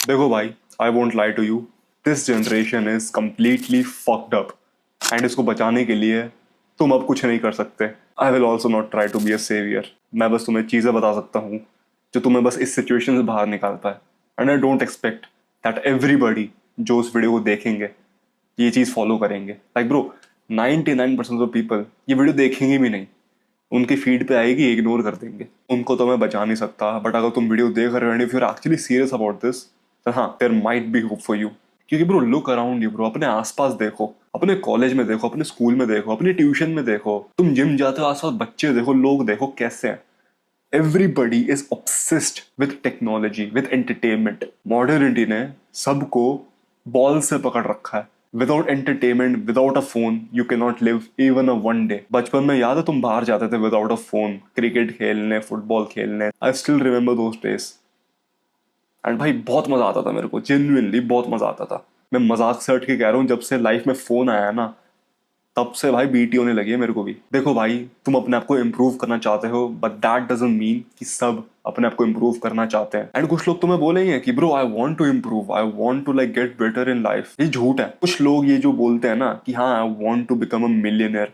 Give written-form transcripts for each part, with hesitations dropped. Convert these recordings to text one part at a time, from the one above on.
देखो भाई, I won't lie to you, this generation is completely fucked up and इसको बचाने के लिए तुम अब कुछ नहीं कर सकते। I will also not try to be a saviour. मैं बस तुम्हें चीजें बता सकता हूँ जो तुम्हें बस इस सिचुएशन से बाहर निकालता है। And I don't expect that everybody जो उस वीडियो को देखेंगे ये चीज फॉलो करेंगे। लाइक ब्रो, 99% ऑफ पीपल ये वीडियो देखेंगे भी नहीं, उनकी फीड पे आएगी, इग्नोर कर देंगे। उनको तो मैं बचा नहीं सकता, बट अगर तुम वीडियो देख रहे हो and if you are actually serious about this, तो हाँ, there might be hope for you. क्योंकि bro, look around you bro, अपने आसपास देखो, अपने कॉलेज में देखो, अपने स्कूल में देखो, अपने ट्यूशन में देखो, तुम जिम जाते हो, आसपास बच्चे देखो, लोग देखो कैसे हैं। Everybody is obsessed with technology, with entertainment. Modernity ने सबको बॉल से पकड़ रखा है। Without entertainment, without a phone, you can not live even a one day. बचपन में याद है तुम बाहर जाते थे विदाउट अ फोन, क्रिकेट खेलने, फुटबॉल खेलने। I still remember those days. And भाई बहुत मजा आता था मेरे को, जेन्युइनली बहुत मजा आता था। मैं मजाक से हट के कह रहा हूँ, जब से लाइफ में फोन आया है ना, तब से भाई बीटी होने लगी है मेरे को भी। देखो भाई, तुम अपने आप को इम्प्रूव करना चाहते हो, बट दैट डजंट मीन कि सब अपने आप को इम्प्रूव करना चाहते हैं। एंड कुछ लोग तुम्हें बोलेंगे कि bro, I want to improve, I want to like get better in life. ये झूठ है। कुछ लोग ये जो बोलते हैं ना कि हाँ, I want to become a millionaire,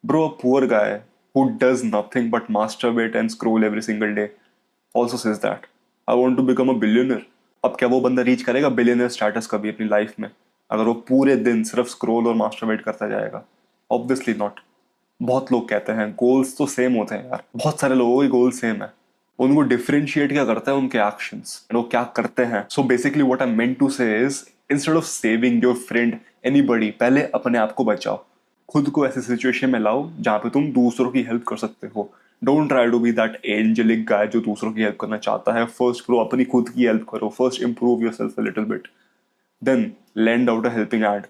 bro, a poor guy who does nothing but masturbate and scroll every single day also says that I want to become a billionaire. अब क्या वो बंदा रीच करेगा बिलियनर स्टेटस कभी अपनी life में, अगर वो पूरे दिन सिर्फ स्क्रोल और मास्टरबेट करता जाएगा? Obviously not. बहुत लोग कहते हैं गोल्स तो सेम होते हैं यार, बहुत सारे लोगों के गोल सेम है। उनको डिफरेंशिएट क्या करता है, उनके एक्शंस, वो क्या करते हैं। So basically what I meant to say is, instead of saving your friend, anybody, पहले अपने आप को बचाओ। खुद को ऐसे सिचुएशन में लाओ जहां पे तुम दूसरों की हेल्प कर सकते हो। Don't try to be that angelic guy जो दूसरों की हेल्प करना चाहता है। फर्स्ट प्रो अपनी खुद की हेल्प करो, first improve yourself a little bit, then lend out a helping hand.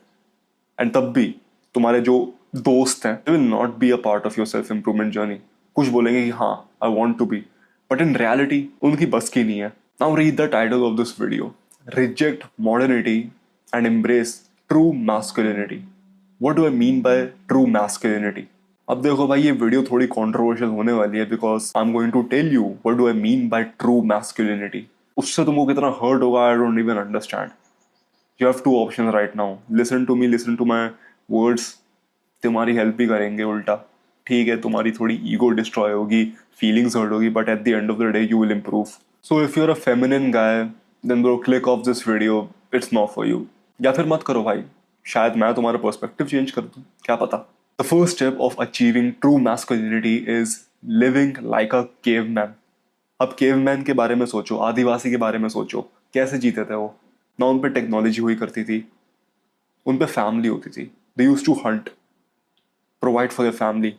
And तब भी तुम्हारे जो दोस्त हैं, they will not be a part of your self improvement journey. कुछ बोलेंगे कि हाँ, I want to be, but in reality उनकी बस की नहीं है। Now read the title of this video, reject modernity and embrace true masculinity. What do I mean by true masculinity? अब देखो भाई, ये वीडियो थोड़ी कंट्रोवर्शियल होने वाली है, because I am going to tell you what do I mean by true masculinity. उससे तुमको कितना हर्ट होगा, I don't even understand. You have two option right now, listen to me, listen to my words. तुम्हारी help भी करेंगे उल्टा। ठीक है, तुम्हारी थोड़ी ईगो डिस्ट्रॉय होगी, फीलिंग्स हर्ट होगी, but at the end of the day you will improve. So if you are a feminine guy, then bro, click off this video, it's not for you. या फिर मत करो भाई, शायद मैं तुम्हारा पर्सपेक्टिव चेंज कर दूं, क्या पता। The first step of achieving true masculinity is living like a caveman. अब केवमैन के बारे में सोचो, आदिवासी के बारे में सोचो, कैसे जीते थे वो। ना उन पे टेक्नोलॉजी हुई करती थी, उन पे फैमिली होती थी। They use to hunt, provide for their family,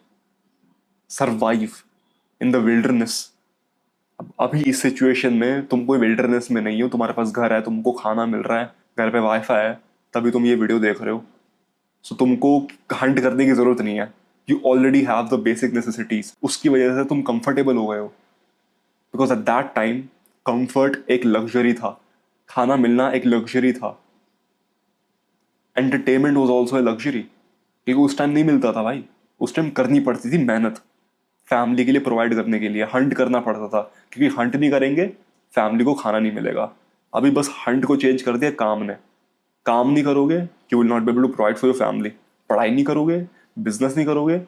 survive in the wilderness. अब अभी इस सिचुएशन में तुम कोई विल्डरनेस में नहीं हो, तुम्हारे पास घर है, तुमको खाना मिल रहा है, घर पे वाईफाई है, तभी तुम ये वीडियो देख रहे हो। सो तुमको हंट करने की जरूरत नहीं है। You already have the basic necessities, उसकी वजह से तुम कंफर्टेबल हो गए हो। Because at that time comfort एक लग्जरी था, खाना मिलना एक लग्जरी था, entertainment was also a luxury, क्योंकि उस टाइम नहीं मिलता था भाई। उस टाइम करनी पड़ती थी मेहनत, फैमिली के लिए प्रोवाइड करने के लिए हंट करना पड़ता था, क्योंकि हंट नहीं करेंगे फैमिली को खाना नहीं मिलेगा। अभी बस हंट को चेंज कर दिया काम ने। काम नहीं करोगे, you will not be able to provide for your family. पढ़ाई नहीं करोगे, बिजनेस नहीं करोगे,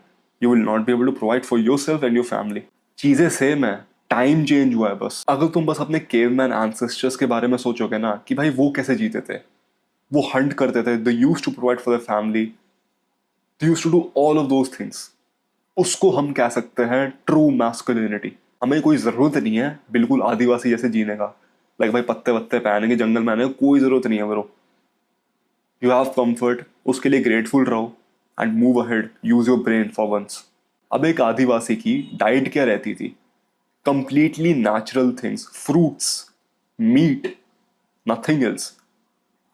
you will not be able to provide for yourself and your family. चीजें सेम है, टाइम चेंज हुआ है बस। अगर तुम बस अपने केवमैन एंसेस्टर्स के बारे में सोचोगे ना कि भाई वो कैसे जीते थे, वो हंट करते थे, they used to provide for the family, they used to do all of those things, उसको हम कह सकते हैं ट्रू मैस्कुलिनिटी। हमें कोई जरूरत नहीं है बिल्कुल आदिवासी जैसे जीने का, लाइक भाई पत्ते वत्ते पहनेंगे, जंगल में आने की कोई जरूरत नहीं है ब्रो। यू हैव कंफर्ट, उसके लिए ग्रेटफुल रहो and move ahead, use your brain for once. अब एक आदिवासी की डाइट क्या रहती थी? Completely natural things, fruits, meat, nothing else.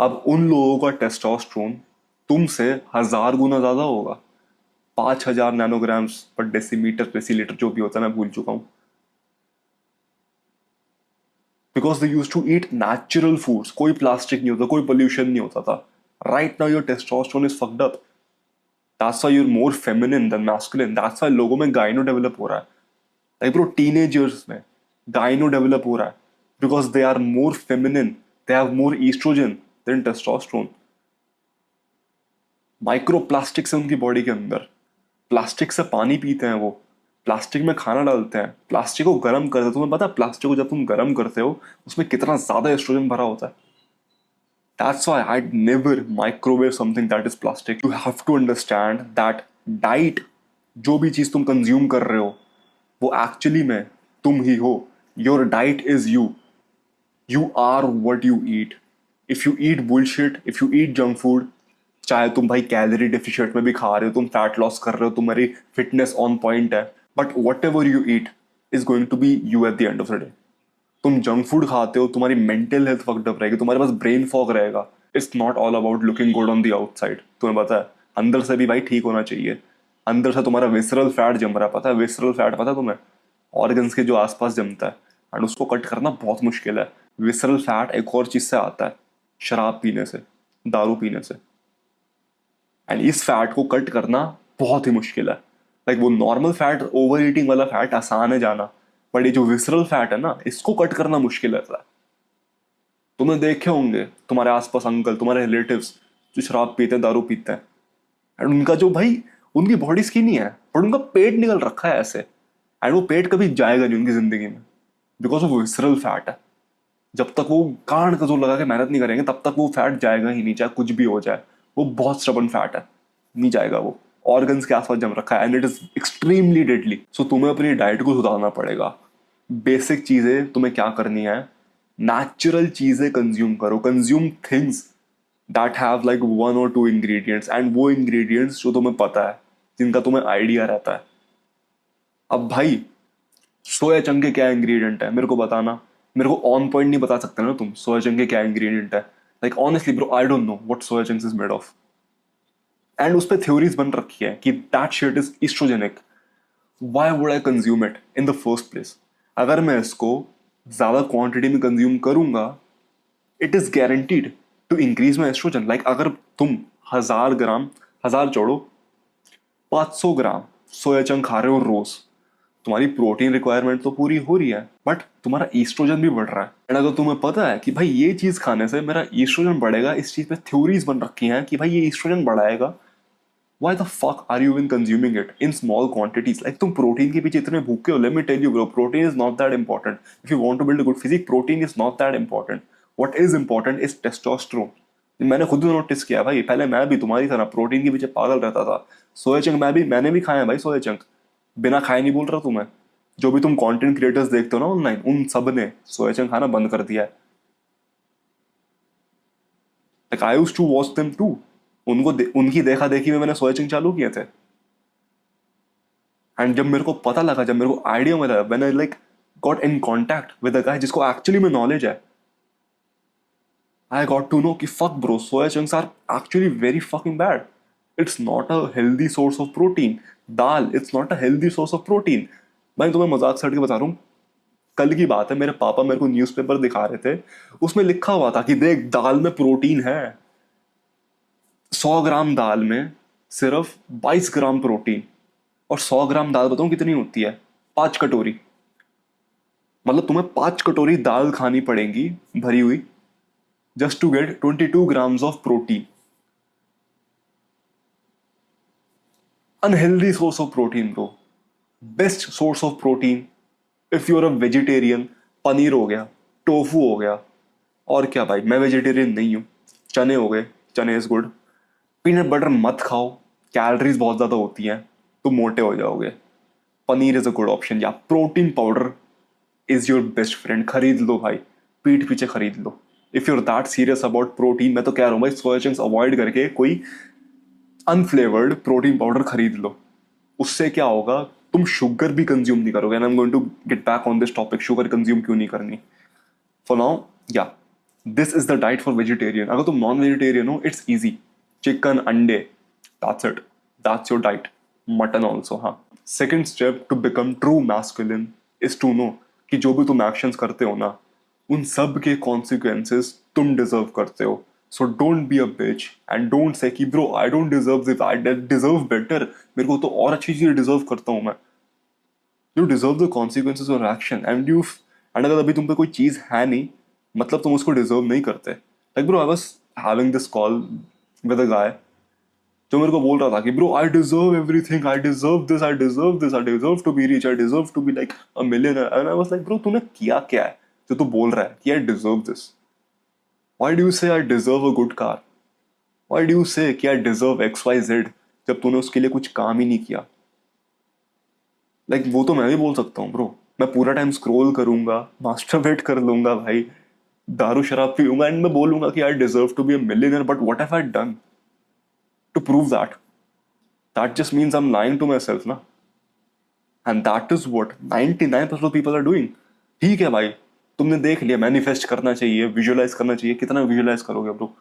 अब उन लोगों का टेस्टोस्टेरोन तुमसे 1000 गुना ज्यादा होगा, 5000 नैनोग्राम्स पर डेसीमीटर डेसीलीटर जो भी होता है, मैं भूल चुका हूं। Because they use to eat natural foods, कोई प्लास्टिक नहीं होता, कोई पोल्यूशन नहीं होता था। Right now your testosterone is fucked up, that's why you are more feminine than masculine, that's why लोगों में गाइनो डेवलप हो रहा है। लाइक ब्रो, टीनेजर्स में गाइनो डेवलप हो रहा है, because they are more feminine they have more estrogen than testosterone. Micro plastics है उनकी बॉडी के अंदर, प्लास्टिक से पानी पीते हैं वो, प्लास्टिक में खाना डालते हैं, प्लास्टिक को गर्म करते हैं। तुम्हें पता है प्लास्टिक को जब तुम गर्म करते हो उसमें कितना ज्यादा एस्ट्रोजन भरा होता है? That's why I'd never microwave something that is plastic. You have to understand that diet, जो भी चीज तुम कंज्यूम कर रहे हो वो एक्चुअली में तुम ही हो। Your diet is you. You are what you eat. If you eat bullshit, if you eat junk food, चाहे तुम भाई कैलोरी डेफिशिएंट में भी खा रहे हो, तुम फैट लॉस कर रहे हो, तुम्हारी फिटनेस ऑन पॉइंट है, but whatever you eat is going to be you at the end of the day. तुम जंक फूड खाते हो, तुम्हारी मेंटल हेल्थ फक्ड अप रहेगी, तुम्हारे पास ब्रेन फॉग रहेगा। It's not all about looking good on the outside. तुम्हें पता है अंदर से भी भाई ठीक होना चाहिए। अंदर से तुम्हारा विसरल फैट जम रहा है, पता है विसरल फैट पता है तुम्हें? ऑर्गन्स के जो आसपास जमता है, एंड उसको कट करना बहुत मुश्किल है। विसरल फैट एक और चीज से आता है, शराब पीने से, दारू पीने से। एंड इस फैट को कट करना बहुत ही मुश्किल है। लाइक वो नॉर्मल फैट, ओवर ईटिंग वाला फैट आसान है जाना, बट ये जो विसरल फैट है ना, इसको कट करना मुश्किल है। तुमने देखे होंगे तुम्हारे आसपास अंकल, तुम्हारे रिलेटिव्स जो शराब पीते हैं, दारू पीते हैं, एंड उनका जो भाई, उनकी बॉडी स्किनी है बट उनका पेट निकल रखा है ऐसे, एंड वो पेट कभी जाएगा नहीं उनकी जिंदगी में, बिकॉज वो विसरल फैट है। जब तक वो कान का जोर लगा के मेहनत नहीं करेंगे तब तक वो फैट जाएगा ही नहीं, चाहे कुछ भी हो जाए। वो बहुत स्टबन फैट है, नहीं जाएगा वो। ऑर्गन्स के आसपास जम रखा है and it is extremely deadly. So तुम्हें अपनी डाइट को सुधारना पड़ेगा। बेसिक चीजें तुम्हें क्या करनी है, नेचुरल चीजें कंज्यूम करो। Consume things that have like 1 or 2 ingredients, and वो इंग्रेडिएंट्स जो तुम्हें पता है, जिनका तुम्हें आइडिया रहता है। अब भाई सोया चंक के क्या इंग्रेडिएंट है मेरे को बताना। मेरे को ऑन पॉइंट नहीं बता सकते ना तुम सोया चंक के क्या इंग्रेडिएंट है। Like honestly bro, I don't know what soya chunks is made of. And उस पर थ्योरीज बन रखी है कि that shit is estrogenic. Why would I consume it in the first place? अगर मैं इसको ज्यादा क्वांटिटी में कंज्यूम करूंगा, it is guaranteed to increase my estrogen. Like अगर तुम 1000 ग्राम, 1000 छोड़ो, 500 ग्राम सोया चंक खा रहे हो रोज, तुम्हारी प्रोटीन रिक्वायरमेंट तो पूरी हो रही है, बट तुम्हारा ईस्ट्रोजन भी बढ़ रहा है। एंड अगर तुम्हें पता है कि भाई ये चीज खाने से मेरा ईस्ट्रोजन बढ़ेगा, इस चीज पे थ्योरीज बन रखी हैं कि भाई ये ईस्ट्रोजन बढ़ाएगा, why the fuck are you even consuming it in small quantities? Like तुम प्रोटीन के पीछे इतने भूखे हो। Let me tell you bro, protein is not that important. If you want to build a good physique, protein is not that important. What is important is testosterone. मैंने खुद notice किया भाई, पहले मैं भी तुम्हारी तरह प्रोटीन के पीछे पागल रहता था। सोया चंक मैंने भी खाया है भाई, सोया चंक बिना खाए नहीं बोल रहा तुम्हें। जो भी तुम कंटेंट क्रिएटर्स देखते हो ना ऑनलाइन, उन सब ने सोया चंक खाना बंद कर दिया है। Like I used to watch them too. उनकी देखा देखी में मैंने सोया चंक चालू किए थे। एंड जब मेरे को पता लगा, जब मेरे को आइडिया मिला, when I like got in contact with a guy जिसको एक्चुअली में नॉलेज है, आई गॉट टू नो कि fuck bro, soya chunks are actually very fucking bad. It's not a healthy source of protein. Dal, it's not a healthy source of protein. मैं तुम्हें मजाक से हट के बता रहा हूँ, कल की बात है, मेरे पापा मेरे को न्यूज़पेपर दिखा रहे थे, उसमें लिखा हुआ था कि देख दाल में प्रोटीन है। 100 ग्राम दाल में सिर्फ 22 ग्राम प्रोटीन। और 100 ग्राम दाल बताऊं कितनी होती है? 5 कटोरी। मतलब तुम्हें 5 कटोरी दाल खानी पड़ेगी भरी हुई, just to get 22 grams of protein. Unhealthy source of protein bro. Best source of protein if you are a vegetarian, paneer हो गया, टोफू हो गया, और क्या भाई, मैं वेजिटेरियन नहीं हूँ, चने हो गए, चने इज गुड। पीनट बटर मत खाओ, कैलोरीज बहुत ज़्यादा होती हैं, तुम मोटे हो जाओगे। Paneer is a good option, या protein powder is your best friend. खरीद लो भाई, पीठ पीछे खरीद लो। If you're that serious about protein, मैं तो कह रहा हूँ भाई सोया चंक्स अवॉइड करके कोई अनफ्लेवर्ड प्रोटीन पाउडर खरीद लो। उससे क्या होगा, तुम शुगर भी कंज्यूम नहीं करोगे। And I am going to get back on this topic, sugar consume क्यों नहीं करनी। For now yeah this is the diet for vegetarian. अगर तुम नॉन वेजिटेरियन हो, इट्स ईजी, चिकन, अंडे, that's it, that's your diet. Mutton also, हाँ। Second step to become true masculine is to know कि जो भी तुम एक्शंस करते हो ना, उन सब के कॉन्सिक्वेंसेस तुम डिजर्व करते हो। So don't be a bitch and don't say कि bro I don't deserve this, I deserve better, मेरे को तो और अच्छी चीजें डिजर्व करता हूं मैं। You deserve the consequences of action and you. And अगर अभी तुम पे कोई चीज है नहीं, मतलब तुम उसको डिजर्व नहीं करते। Like bro, I was having this call with a guy जो मेरे को बोल रहा था कि bro I deserve everything, I deserve this, I deserve this, I deserve to be rich, I deserve to be like a millionaire. And I was like bro, तूने किया क्या है जो तू बोल रहा है कि I deserve this? Why do you say I deserve a good car? Why do you say कि I deserve X Y Z जब तूने उसके लिए कुछ काम ही नहीं किया? लाइक वो तो मैं भी बोल सकता हूँ ब्रो, मैं पूरा टाइम स्क्रॉल करूंगा, मास्टरबेट कर लूंगा भाई, दारू शराब पीऊंगा एंड मैं बोलूंगा कि I deserve to be a millionaire, but what have I done to prove that? That just means I am lying to myself ना। And that is what 99% of people are doing. ठीक है भाई, तुमने देख लिया, manifest करना चाहिए, visualise करना चाहिए। कितना विजुअलाइज करोगे ब्रो?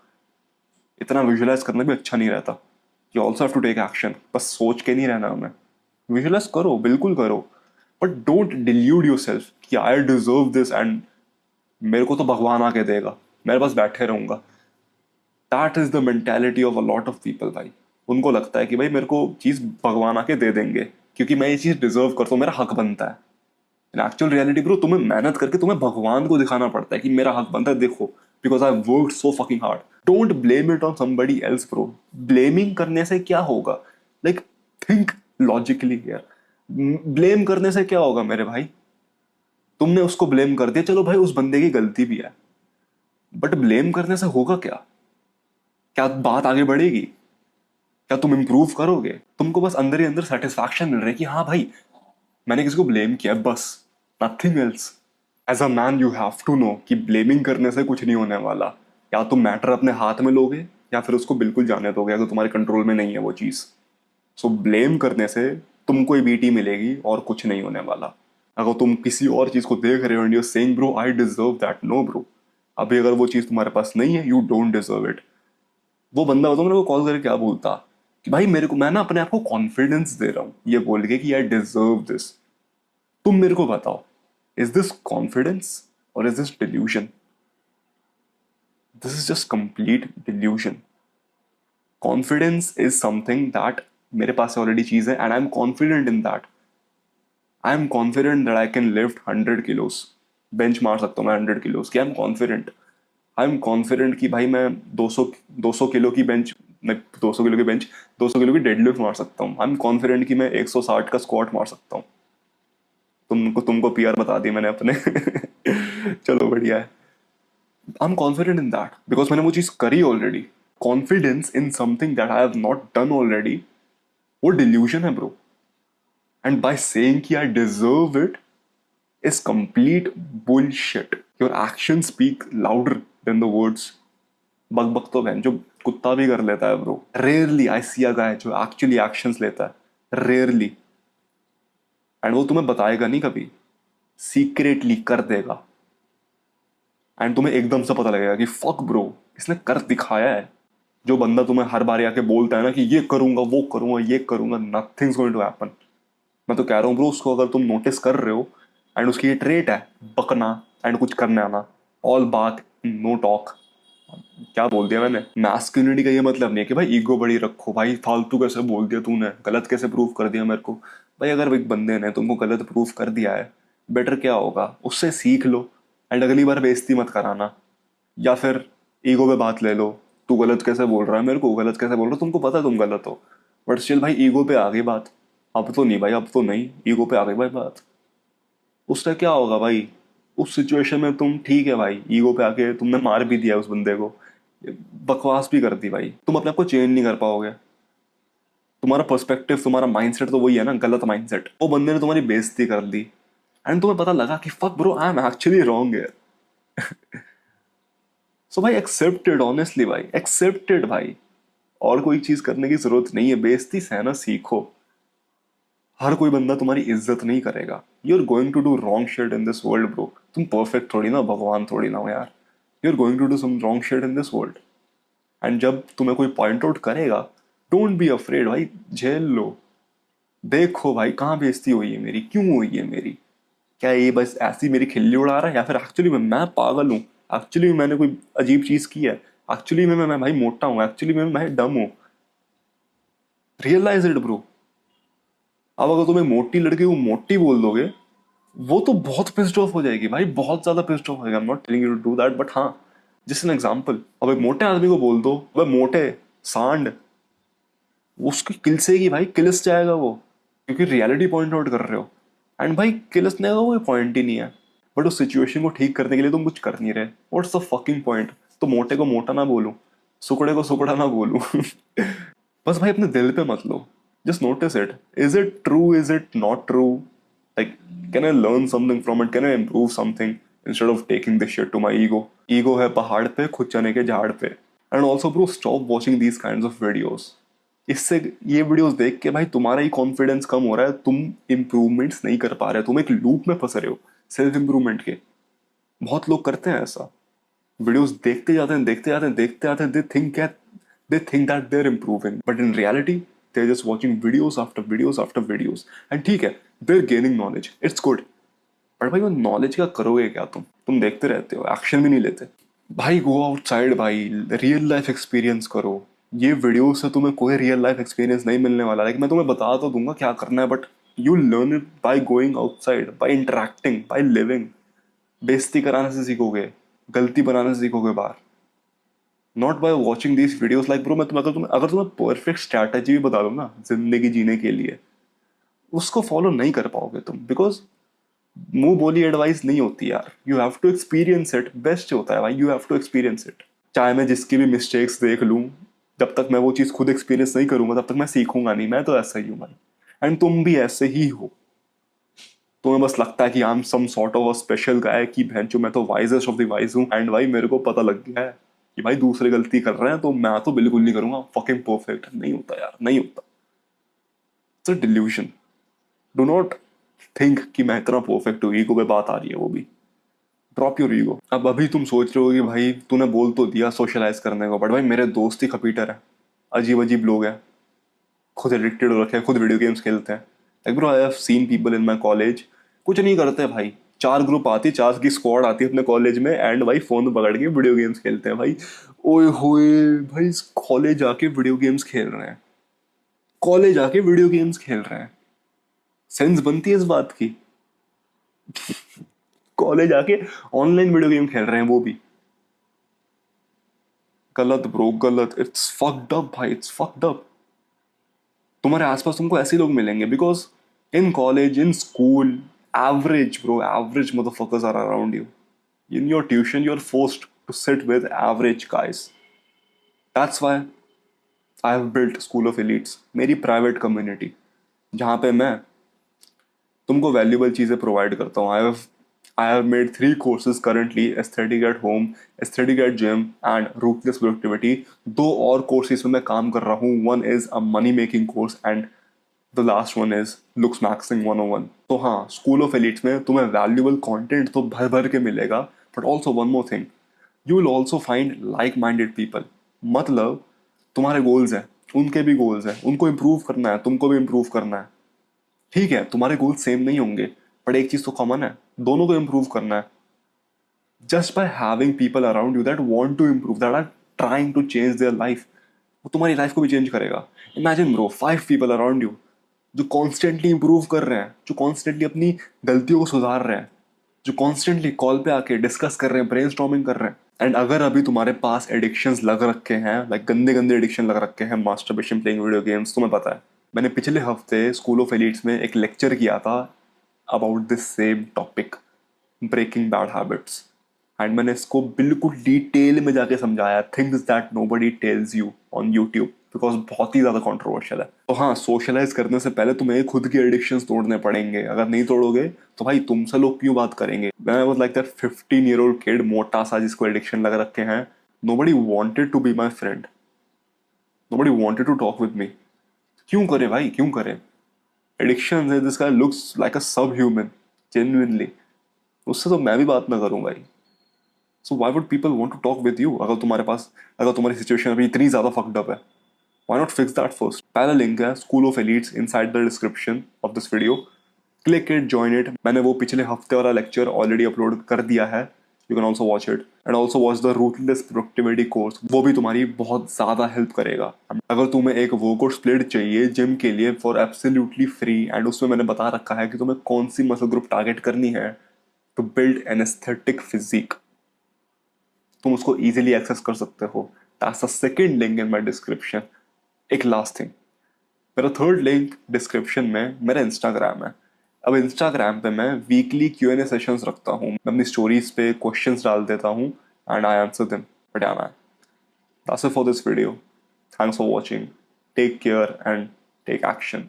इतना विजुअलाइज करना भी अच्छा नहीं रहता। You also have to take action. बस सोच के नहीं रहना हमें। विजुअलाइज करो, बिल्कुल करो, बट डोंट डिल्यूड योर सेल्फ कि आई डिजर्व दिस एंड मेरे को तो भगवान आके देगा, मेरे पास बैठे रहूंगा। That is the mentality of a lot of people भाई। उनको लगता है कि भाई मेरे को चीज भगवान आके दे देंगे क्योंकि मैं ये चीज डिजर्व करता हूँ, मेरा हक बनता है। इन एक्चुअल रियलिटी ब्रो, तुम्हें मेहनत करके तुम्हें भगवान को दिखाना पड़ता है कि मेरा हक बनता है, देखो, because I work so fucking hard. Don't blame it on somebody else bro. Blaming करने से क्या होगा? Like think logically here. Blame करने से क्या होगा मेरे भाई? तुमने उसको ब्लेम कर दिया, चलो भाई उस बंदे की गलती भी है, बट ब्लेम करने से होगा क्या? क्या बात आगे बढ़ेगी? क्या तुम इंप्रूव करोगे? तुमको बस अंदर ही अंदर सेटिस्फैक्शन मिल रहा है कि हाँ भाई मैंने किसी को ब्लेम किया, बस, nothing else. As a man you have to know कि ब्लेमिंग करने से कुछ नहीं होने वाला। या तुम मैटर अपने हाथ में लोगे या फिर उसको बिल्कुल जाने दोगे अगर तुम्हारे कंट्रोल में नहीं है वो चीज। सो ब्लेम करने से तुमको ही बीटी मिलेगी और कुछ नहीं होने वाला। अगर तुम किसी और चीज को देख रहे हो and you saying bro I deserve that, no bro, अभी अगर वो चीज तुम्हारे पास नहीं है, यू डोंट डिजर्व इट। वो बंदा होता मेरे को कॉल करके क्या बोलता कि भाई मेरे को, मैं ना अपने आप को कॉन्फिडेंस दे रहा हूँ ये बोल के कि आई डिजर्व दिस। तुम मेरे को बताओ, इज दिस कॉन्फिडेंस और is this delusion? This is just complete delusion. Confidence is something that मेरे पास ऑलरेडी चीज है and I am confident in that. I am confident that I can lift 100 kilos, bench मार सकता हूँ मैं 100 kilos की। I am confident. I am confident कि भाई मैं 200 किलो की बेंच, मैं 200 किलो की बेंच, 200 किलो की डेडलिफ्ट मार सकता हूँ। आई एम कॉन्फिडेंट कि मैं 160 का स्क्वाट मार सकता हूँ। तुमको पीआर बता दिया मैंने अपने चलो बढ़िया है। आई am confident in that because मैंने वो चीज करी already. Confidence in something that I have not done already, वो डिल्यूजन है ब्रो। एंड बाय सेइंग कि I deserve it is complete bullshit. Your actions speak louder than the words. बक बक तो बहन जो कुत्ता भी कर लेता है ब्रो। रेयरली आई सी अ गाय जो एक्चुअली एक्शंस लेता है, रेयरली। एंड वो तुम्हें बताएगा नहीं कभी, सीक्रेटली कर देगा। एंड तुम्हें एकदम से पता लगेगा कि फक ब्रो, इसने कर दिखाया है। जो बंदा तुम्हें हर बार आके बोलता है ना कि ये करूंगा वो करूंगा ये करूंगा, नथिंग्स गोइंग टू हैपन। मैं तो कह रहा हूँ ब्रो, उसको अगर तुम नोटिस कर रहे हो एंड उसकी ये ट्रेट है, बकना एंड कुछ करने आना, ऑल बात नो टॉक। क्या बोल दिया मैंने? मैस्कुलिनिटी का ये मतलब नहीं है कि भाई ईगो बड़ी रखो, भाई फालतू कैसे बोल दिया तूने, गलत कैसे प्रूव कर दिया मेरे को। भाई अगर एक बंदे ने तुमको गलत प्रूव कर दिया है, बेटर क्या होगा, उससे सीख लो एंड अगली बार बेइज्जती मत कराना। या फिर ईगो पे बात ले लो, तू गलत कैसे बोल रहा है मेरे को, गलत कैसे बोल रहा है, तुमको पता है तुम गलत हो, बट स्टिल भाई ईगो पे आ गई बात। अब तो नहीं भाई, अब तो नहीं, ईगो पे आ गई भाई बात। उससे क्या होगा भाई? उस सिचुएशन में तुम ठीक है भाई, ईगो पे आके तुमने मार भी दिया उस बंदे को, बकवास भी कर दी भाई, तुम अपने आप को चेंज नहीं कर पाओगे। तुम्हारा पर्सपेक्टिव, तुम्हारा माइंडसेट तो वही है ना, गलत माइंडसेट। वो बंदे ने तुम्हारी बेइज्जती कर दी एंड तुम्हें पता लगा कि fuck bro I am actually wrong है। सो भाई एक्सेप्टेड, ऑनेस्टली भाई एक्सेप्टेड भाई। और कोई चीज करने की जरूरत नहीं है, बेइज्जती सहना सीखो। हर कोई बंदा तुम्हारी इज्जत नहीं करेगा। You are going to do wrong shit in this world bro. तुम परफेक्ट थोड़ी ना, भगवान थोड़ी ना हो यार। You are going to do some wrong shit in this world. And जब तुम्हें कोई पॉइंट आउट करेगा, डोंट बी अफ्रेड भाई, झेल लो। देखो भाई कहाँ बेइज्जती हुई है मेरी, क्यों हुई है मेरी, क्या ये बस ऐसी मेरी खिल्ली उड़ा रहा है या फिर एक्चुअली में मैं पागल हूँ, एक्चुअली में मैंने कोई अजीब चीज की है, एक्चुअली में मैं भाई मोटा हूँ, एक्चुअली में मैं डम हूँ। Realize it bro. अब अगर तुम एक मोटी लड़की को मोटी बोल दोगे वो तो बहुत पिस्ड ऑफ हो जाएगी भाई, बहुत ज्यादा पिस्ड ऑफ हो जाएगा। I am not telling you to do that, but हाँ, जस्ट एन एग्जाम्पल। अब एक मोटे आदमी को बोल दो, अब मोटे सांड, उसकी किलसेगी भाई, किलस जाएगा वो, क्योंकि रियलिटी पॉइंट आउट कर रहे हो। एंड भाई किलसने का कोई पॉइंट ही नहीं है, बट उस सिचुएशन को ठीक करने के लिए तुम कुछ कर नहीं रहे। What's the fucking point? तो मोटे को मोटा ना बोलूं, सुकड़े को सुकड़ा ना बोलूं। बस भाई अपने दिल पे मत लो, just notice it, is it true, is it not true, like can I learn something from it, can I improve something instead of taking this shit to my ego. Ego है पहाड़ पे, खुद चने के झाड़ पे। And also bro, stop watching these kind of videos. इससे ये वीडियोस देख के भाई तुम्हारा ही कॉन्फिडेंस कम हो रहा है, तुम इंप्रूवमेंट्स नहीं कर पा रहे, तुम एक लूप में फंस रहे हो सेल्फ इंप्रूवमेंट के। बहुत लोग करते हैं ऐसा, वीडियोस देखते जाते हैं, देखते जाते हैं, देखते जाते हैं, they think that they are improving, but in reality they are just watching videos after videos after videos. And ठीक है, they are gaining knowledge, it's good, but भाई वो नॉलेज का करोगे क्या? तुम देखते रहते हो, एक्शन भी नहीं लेते। भाई गो आउटसाइड भाई, रियल लाइफ एक्सपीरियंस करो। ये वीडियो से तुम्हें कोई रियल लाइफ एक्सपीरियंस नहीं मिलने वाला। लाइक मैं तुम्हें बता तो दूंगा क्या करना है, but you learn it by going outside, by interacting, by living. बेइज्जती कराने से सीखोगे, गलती बनाने से सीखोगे बाहर, not by watching these videos. Like bro, मैं अगर तुम्हें परफेक्ट स्ट्रैटेजी भी बता दूं ना जिंदगी जीने के लिए, उसको फॉलो नहीं कर पाओगे तुम, बिकॉज मुंह बोली एडवाइस नहीं होती यार। You have to experience it, best होता है भाई, you have to experience it. चाहे मैं जिसकी भी मिस्टेक्स देख लूं, जब तक मैं वो चीज़ खुद एक्सपीरियंस नहीं करूंगा तब तक मैं सीखूंगा नहीं। मैं तो ऐसा ही हूँ भाई, एंड तुम भी ऐसे ही हो। तुम्हें बस लगता है कि I am some sort of a special guy, कि भैंचो मैं तो वाइजेस्ट ऑफ द वाइज हूँ, एंड भाई मेरे को पता लग गया है कि भाई दूसरे गलती कर रहे हैं तो मैं तो बिल्कुल नहीं करूंगा, फकिंग परफेक्ट। नहीं होता यार, नहीं होता। It's a delusion. Do not think कि मैं इतना परफेक्ट हूँ। ईगो पे बात आ रही है वो भी, ड्रॉप योर ईगो। अब अभी तुम सोच रहे हो कि भाई तूने बोल तो दिया सोशलाइज करने को, बट भाई मेरे दोस्त ही खपीटर है, अजीब अजीब लोग हैं, खुद एडिक्टेड हो रखे हैं, खुद वीडियो गेम्स खेलते हैं। Like bro, I have seen people in my college, कुछ नहीं करते भाई, 4 ग्रुप आती, 4 की स्क्वाड आती है अपने कॉलेज में, एंड भाई फोन पकड़ के वीडियो गेम्स खेलते हैं भाई। ओए होए भाई, कॉलेज आके वीडियो गेम्स खेल रहे हैं, कॉलेज आके वीडियो गेम्स खेल रहे हैं। सेंस बनती है इस बात की? कॉलेज आके ऑनलाइन वीडियो गेम खेल रहे हैं वो भी। गलत ब्रो, गलत, इट्स फक्ड अप भाई, इट्स फक्ड अप। तुम्हारे आसपास तुमको ऐसे लोग मिलेंगे, because in college, in school, average bro, average motherfuckers are around you. In your tuition, you're forced to sit with average guys. That's why I have built School of Elites, मेरी private community, जहाँ पे मैं तुमको valuable चीज़ें provide करता हूँ। I have made 3 courses currently: aesthetic at home, aesthetic at gym, and ruthless productivity. 2 और courses में मैं काम कर रहा हूँ। One is a money making course and the last one is looks maxing 101. तो हाँ, स्कूल ऑफ एलिट्स में तुम्हें वैल्यूबल कंटेंट तो भर भर के मिलेगा, but also one more thing, you will also find like minded people. मतलब तुम्हारे गोल्स हैं, उनके भी गोल्स हैं, उनको इम्प्रूव करना है, तुमको भी इम्प्रूव करना है। ठीक है, तुम्हारे गोल्स सेम नहीं होंगे, बट एक चीज तो कॉमन है, दोनों को इम्प्रूव करना है। Just by having people around you that want to improve, that are trying to change their life, वो तुम्हारी लाइफ को भी चेंज करेगा। Imagine bro, 5 people around you जो कॉन्स्टेंटली इंप्रूव कर रहे हैं, जो कॉन्स्टेंटली अपनी गलतियों को सुधार रहे हैं, जो कॉन्स्टेंटली कॉल पे आके डिस्कस कर रहे हैं, ब्रेनस्टॉर्मिंग कर रहे हैं। एंड अगर अभी तुम्हारे पास एडिक्शंस लग रखे हैं, लाइक गंदे गंदे एडिक्शन लग रखे हैं, मास्टरबेशन, प्लेइंग वीडियो गेम्स, तुम्हें पता है, मैंने पिछले हफ्ते स्कूल ऑफ एलिट्स में एक लेक्चर किया था about this same topic, breaking bad habits. And मैंने इसको बिल्कुल डिटेल में जाके समझाया, things that nobody tells you on YouTube, because बहुत ही ज़्यादा कॉन्ट्रोवर्शियल है। तो हाँ, सोशलाइज करने से पहले तुम्हें खुद के एडिक्शंस तोड़ने पड़ेंगे। अगर नहीं तोड़ोगे तो भाई तुमसे लोग क्यों बात करेंगे? मैं was like that 15-year-old kid, मोटा सा, जिसको एडिक्शन लग रखे हैं। Nobody wanted to be my friend, nobody wanted to talk with me. क्यों करे भाई, क्यों करे? एडिक्शन है, this guy looks like a subhuman, genuinely, उससे तो मैं भी बात ना करूं भाई। So why would people want to talk with you? अगर तुम्हारी सिचुएशन अभी इतनी ज्यादा फक्ड अप है, why not fix that first? पहला लिंक है school of elites inside the description of this video. Click it, join it. मैंने वो पिछले हफ्ते वाला लेक्चर ऑलरेडी अपलोड कर दिया है, you can also watch it and also watch the rootless productivity course, वो भी तुम्हारी बहुत ज़्यादा हेल्प करेगा। अगर तुम्हें एक वर्कआउट स्प्लिट चाहिए जिम के लिए फॉर एब्सोल्युटली फ्री, एंड उसमें मैंने बता रखा है कि तुम्हें कौन सी मसल ग्रुप टारगेट करनी है to build an aesthetic physique, तुम उसको इजीली एक्सेस कर सकते हो। That's the second link in my description. एक लास्ट थिंग, मेरा थर्ड लिंक डिस्क्रिप्शन में मेरा इंस्टाग्राम है। अब इंस्टाग्राम पे मैं वीकली Q&A सेशंस रखता हूँ, मैं अपनी स्टोरीज पे क्वेश्चंस डाल देता हूँ and I answer them. But यार man, that's it for this video. Thanks for watching, take care and take action.